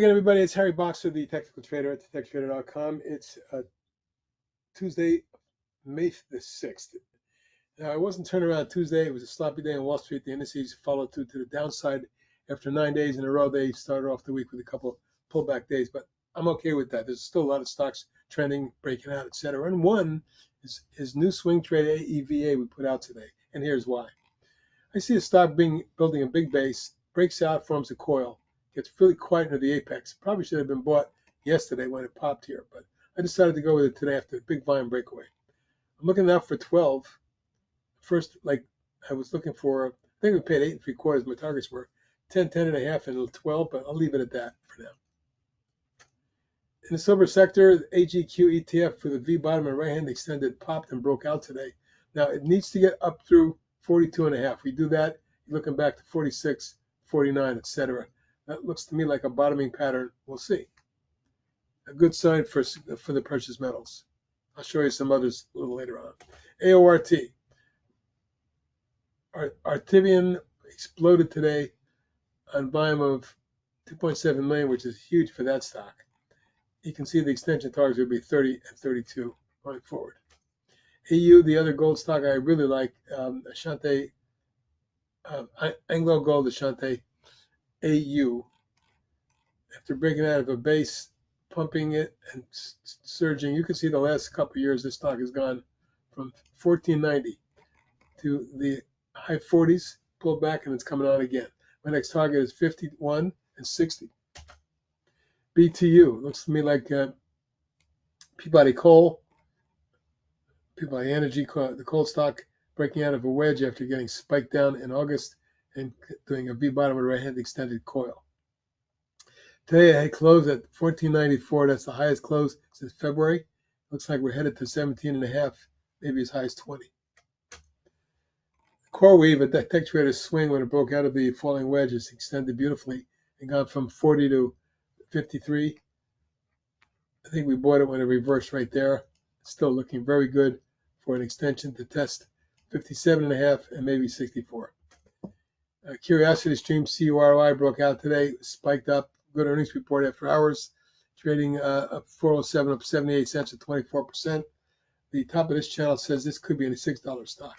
again, everybody. It's Harry Boxer, the technical trader at thetechtrader.com. It's Tuesday, May the 6th. Now, it wasn't turnaround Tuesday. It was a sloppy day on Wall Street. The indices followed through to the downside. After 9 days in a row, they started off the week with a couple pullback days, but I'm okay with that. There's still a lot of stocks trending, breaking out, etc. And one is new swing trade AEVA we put out today, and here's why. I see the stock building a big base, breaks out, forms a coil, gets really quiet into the apex. Probably should have been bought yesterday when it popped here, but I decided to go with it today after a big volume breakaway. I'm looking now for 12. First, like I was looking for, I think we paid 8 3/4. My targets were 10, 10.5, and 12, but I'll leave it at that for now. In the silver sector, the AGQ ETF for the V bottom and right hand extended popped and broke out today. Now it needs to get up through 42.5. We do that, you're looking back to 46, 49, etc. That looks to me like a bottoming pattern. We'll see. A good sign for the precious metals. I'll show you some others a little later on. AORT. Artivian exploded today on volume of 2.7 million, which is huge for that stock. You can see the extension targets would be 30 and 32 going forward. AU, the other gold stock I really like, Ashanti, Anglo Gold Ashanti, AU. After breaking out of a base, pumping it and surging, you can see the last couple of years this stock has gone from 14.90 to the high 40s, pulled back, and it's coming on again. My next target is 51 and 60. BTU looks to me like Peabody Coal, Peabody Energy, the coal stock breaking out of a wedge after getting spiked down in August and doing a V bottom with a right hand extended coil. Today I closed at 14.94. That's the highest close since February. Looks like we're headed to 17.5, maybe as high as 20. CUROI, at that tech trader's swing when it broke out of the falling wedge, is extended beautifully and gone from 40 to 53. I think we bought it when it reversed right there. Still looking very good for an extension to test 57.5 and maybe 64. Curiosity Stream CUROI broke out today, spiked up. Good earnings report after hours, trading up 407, up 78 cents at 24%. The top of this channel says this could be a $6 stock.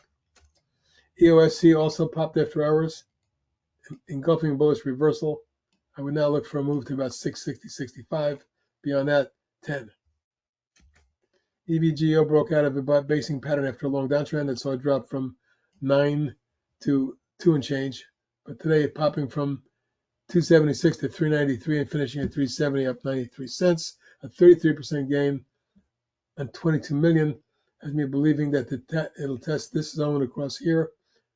EOSC also popped after hours, engulfing bullish reversal. I would now look for a move to about 660, 65. Beyond that, 10. EBGO broke out of a basing pattern after a long downtrend and saw a drop from 9 to 2 and change. But today, popping from 276 to 393 and finishing at 370, up 93 cents, a 33% gain on 22 million, has me believing that it'll test this zone across here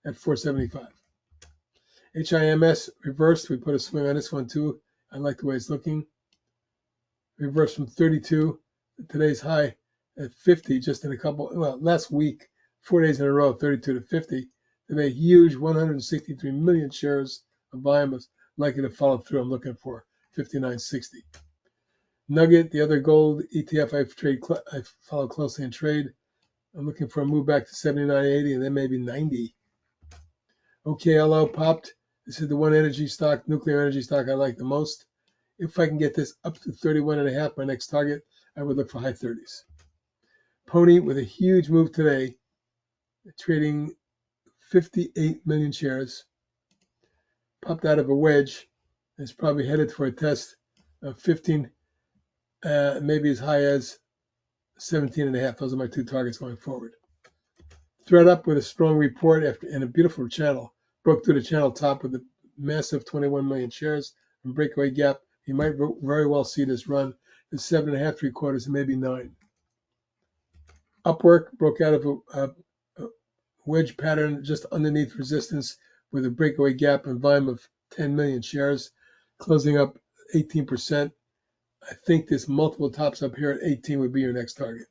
at 475. HIMS reversed. We put a swing on this one too. I like the way it's looking. Reversed from 32 to today's high at 50, just in a couple, well, last week, 4 days in a row, 32 to 50. Today, huge 163 million shares of volume is likely to follow through. I'm looking for 59.60. NUGT, the other gold ETF I follow closely in trade. I'm looking for a move back to 79.80 and then maybe 90. OKLO popped. This is the one energy stock, nuclear energy stock I like the most. If I can get this up to 31.5, my next target, I would look for high 30s. Pony with a huge move today, trading 58 million shares. Popped out of a wedge. It's probably headed for a test of 15, maybe as high as 17.5. Those are my two targets going forward. Thread up with a strong report in a beautiful channel. Broke through the channel top with a massive 21 million shares and breakaway gap. You might very well see this run to 7.5 3/4 and maybe 9. Upwork broke out of a wedge pattern just underneath resistance with a breakaway gap and volume of 10 million shares, closing up 18%. I think this multiple tops up here at 18 would be your next target.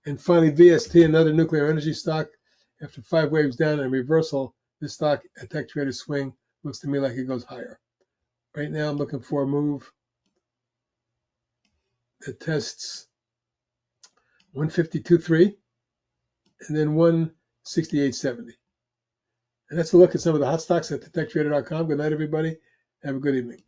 And finally, VST, another nuclear energy stock. After 5 waves down and reversal, this stock at Tech Trader Swing looks to me like it goes higher. Right now, I'm looking for a move that tests 152.3 and then 168.70. And that's a look at some of the hot stocks at thetechtrader.com. Good night, everybody. Have a good evening.